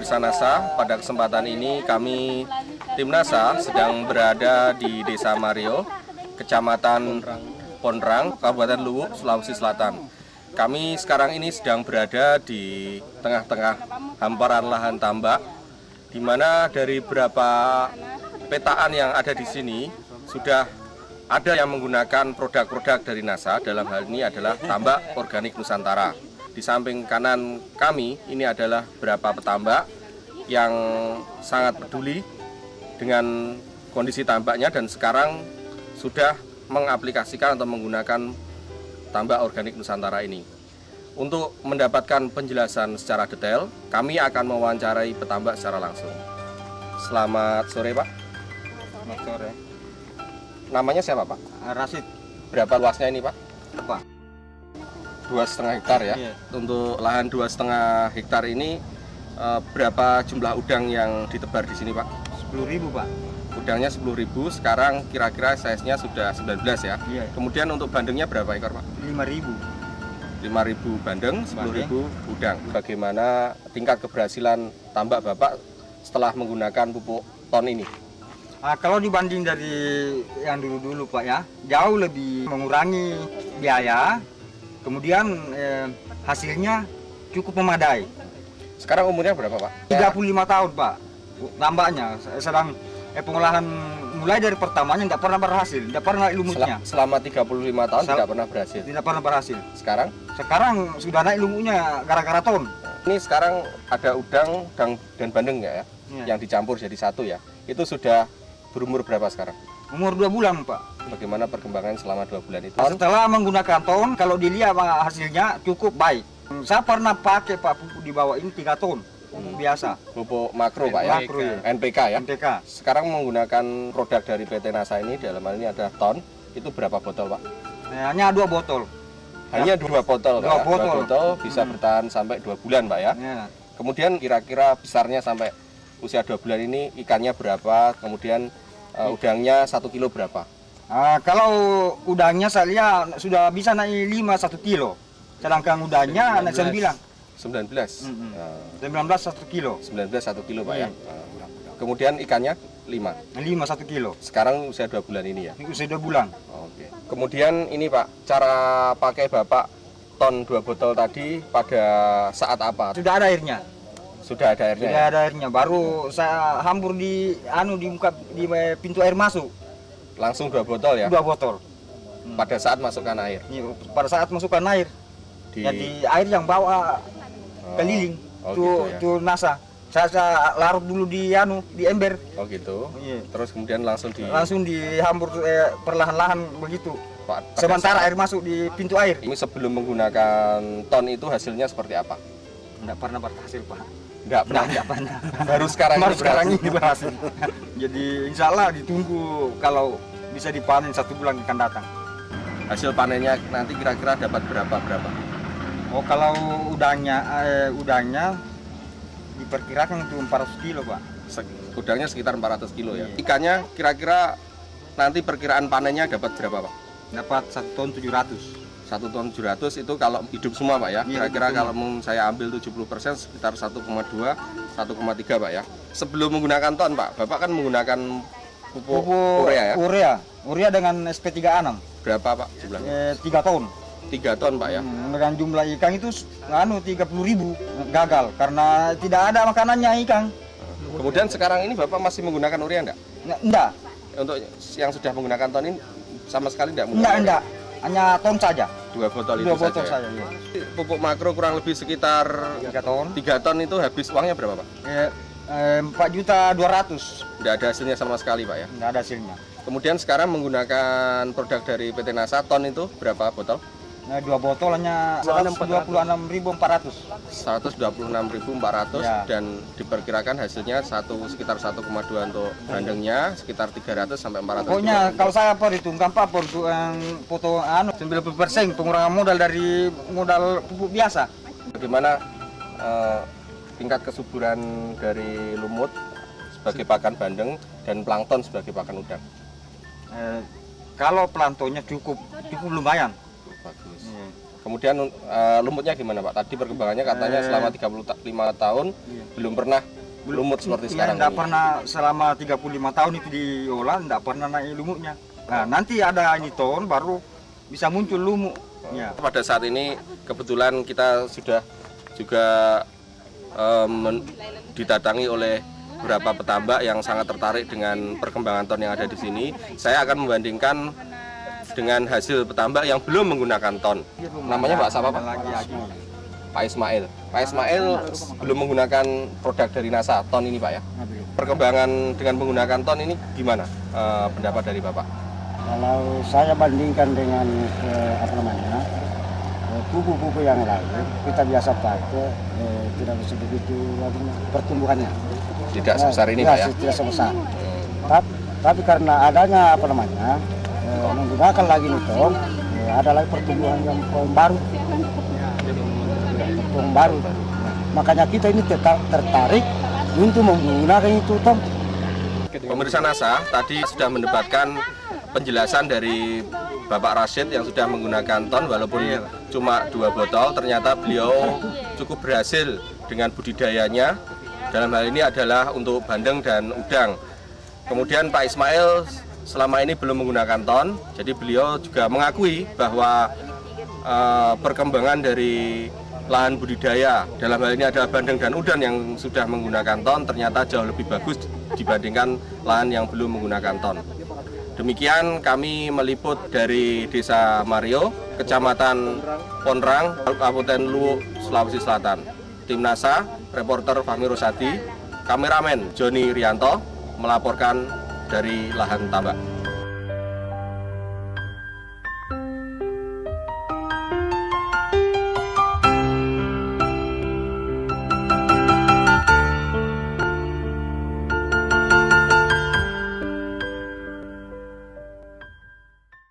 pemirsa NASA, pada kesempatan ini kami tim NASA sedang berada di Desa Mario, Kecamatan Pondrang, Kabupaten Luwu, Sulawesi Selatan. Kami sekarang ini sedang berada di tengah-tengah hamparan lahan tambak, di mana dari beberapa petaan yang ada di sini sudah ada yang menggunakan produk-produk dari NASA. Dalam hal ini adalah tambak organik Nusantara. Di samping kanan kami ini adalah beberapa petambak yang sangat peduli dengan kondisi tambaknya dan sekarang sudah mengaplikasikan atau menggunakan tambak organik Nusantara ini. Untuk mendapatkan penjelasan secara detail, kami akan mewawancarai petambak secara langsung. Selamat sore, Pak. Selamat sore. Namanya siapa, Pak? Rasid. Berapa luasnya ini, Pak? Apa? 2,5 hektar ya. Iya. Untuk lahan 2,5 hektar ini berapa jumlah udang yang ditebar di sini, Pak? 10.000, Pak. Udangnya 10.000, sekarang kira-kira size-nya sudah 19 ya. Iya. Kemudian untuk bandengnya berapa ekor, Pak? 5.000. 5.000 bandeng, 10.000 udang. Bagaimana tingkat keberhasilan tambak Bapak setelah menggunakan pupuk ton ini? Kalau dibanding dari yang dulu-dulu, Pak ya, jauh lebih mengurangi biaya. Kemudian hasilnya cukup memadai. Sekarang umurnya berapa, Pak? 35 tahun, Pak. Tambaknya sedang pengolahan mulai dari pertamanya tidak pernah berhasil, tidak pernah naik lumutnya. Selama 35 tahun tidak pernah berhasil. Tidak pernah berhasil. Sekarang? Sekarang sudah naik lumutnya gara-gara ton. Ini sekarang ada udang dan bandeng ya, Iya. yang dicampur jadi satu ya. Itu sudah berumur berapa sekarang? Umur 2 bulan, Pak. Bagaimana perkembangan selama 2 bulan itu? Setelah menggunakan ton, kalau dilihat hasilnya cukup baik. Saya pernah pakai, Pak, pupuk di bawah ini 3 ton. Pupuk biasa. Pupuk makro, Pak ya? Makro, ya. NPK ya? NPK. Sekarang menggunakan produk dari PT NASA ini, dalam hal ini ada ton, itu berapa botol, Pak? Hanya 2 botol. Hanya 2 botol, Pak. 2 botol. 2 botol bisa bertahan sampai 2 bulan, Pak ya? Ya. Kemudian kira-kira besarnya sampai usia 2 bulan ini ikannya berapa, kemudian udangnya 1 kilo berapa? Kalau udangnya saya lihat sudah bisa naik 1 kilo. Sedangkan udangnya naik 9. 19. 19 1 kilo. 19 1 kilo, Pak ya. Iya. Kemudian ikannya 5. 5 1 kilo. Sekarang usia 2 bulan ini ya. Ini usia 2 bulan. Oke. Kemudian ini, Pak, cara pakai Bapak ton 2 botol tadi pada saat apa? Sudah ada airnya. Sudah ada airnya. Sudah Ya? ada airnya. Baru saya hambur di pintu air masuk. Langsung 2 botol ya. 2 botol. Pada saat masukkan air. Pada saat masukkan air. Jadi air yang bawa keliling gitu ya. tuh NASA. Saya larut dulu di ember. Oh gitu. Iya. Terus kemudian langsung dihambur perlahan-lahan begitu. pada Sementara saat- air masuk di pintu air. Ini sebelum menggunakan ton itu hasilnya seperti apa? Tidak pernah berhasil, Pak. Enggak pernah. Tidak pernah. Baru sekarang Baru ini sekarang berhasil. ini berhasil. Jadi insya Allah ditunggu kalau bisa dipanen 1 bulan akan datang. Hasil panennya nanti kira-kira dapat berapa? Oh, kalau udangnya diperkirakan itu 400 kilo, Pak. Udangnya sekitar 400 kilo ya. Iya. Ikannya kira-kira nanti perkiraan panennya dapat berapa, Pak? Dapat 1 ton 700. 1 ton 700 itu kalau hidup semua, Pak ya. Iya, Kira-kira hidup kalau saya ambil 70% sekitar 1,2, 1,3, Pak ya. Sebelum menggunakan ton, Pak, Bapak kan menggunakan pupuk urea ya. Urea dengan SP36. Berapa, Pak, jumlahnya? 3 ton. 3 ton, Pak ya. Dengan jumlah ikan itu 30.000 gagal karena tidak ada makanannya ikan. Kemudian sekarang ini Bapak masih menggunakan urea enggak? Enggak, Untuk yang sudah menggunakan ton ini sama sekali enggak menggunakan enggak. Hanya ton saja. 2 botol itu 2 botol saja. saja. Ya. Pupuk makro kurang lebih sekitar 3 ton. 3 ton itu habis uangnya berapa, Pak? 4.200.000. Enggak ada hasilnya sama sekali, Pak ya. Enggak ada hasilnya. Kemudian sekarang menggunakan produk dari PT NASA ton itu berapa botol? 2 botol hanya 126.400. 126.400 Ya. dan diperkirakan hasilnya sekitar 1,2 untuk bandengnya, sekitar 300 sampai 400. Pokoknya kalau saya perhitungkan Pak, untuk yang foto 90% pengurangan modal dari modal pupuk biasa. Bagaimana tingkat kesuburan dari lumut sebagai pakan bandeng dan plankton sebagai pakan udang? Kalau planktonnya cukup lumayan. Bagus. Kemudian lumutnya gimana Pak? Tadi perkembangannya katanya selama 35 tahun belum pernah lumut seperti sekarang Nggak ini. pernah selama 35 tahun itu diolah, nggak pernah naik lumutnya. Nah, nanti ada ini tahun baru bisa muncul lumut. Ya. Pada saat ini kebetulan kita sudah juga didatangi oleh beberapa petambak yang sangat tertarik dengan perkembangan ton yang ada di sini. Saya akan membandingkan dengan hasil petambak yang belum menggunakan ton. Namanya Pak siapa Pak? Pak Ismail. Pak Ismail belum menggunakan produk dari NASA, ton ini Pak ya? Perkembangan dengan menggunakan ton ini gimana pendapat dari Bapak? Kalau saya bandingkan dengan pupuk-pupuk yang lain, kita biasa pakai tidak begitu pertumbuhannya. Tidak sebesar ini Pak ya? Tidak sebesar. Tapi karena adanya menggunakan lagi nitong, ada lagi pertumbuhan yang baru. Makanya kita ini tertarik untuk menggunakan itu Tom. Pemirsa NASA tadi sudah mendebatkan penjelasan dari Bapak Rashid yang sudah menggunakan ton walaupun cuma 2 botol, ternyata beliau cukup berhasil dengan budidayanya. Dalam hal ini adalah untuk bandeng dan udang. Kemudian Pak Ismail selama ini belum menggunakan ton, jadi beliau juga mengakui bahwa perkembangan dari lahan budidaya dalam hal ini adalah bandeng dan udang yang sudah menggunakan ton ternyata jauh lebih bagus dibandingkan lahan yang belum menggunakan ton. Demikian kami meliput dari Desa Mario, Kecamatan Ponrang, Kabupaten Luwu, Sulawesi Selatan. Tim NASA, reporter Fahmi Rosadi, kameramen Joni Rianto melaporkan dari lahan tambak.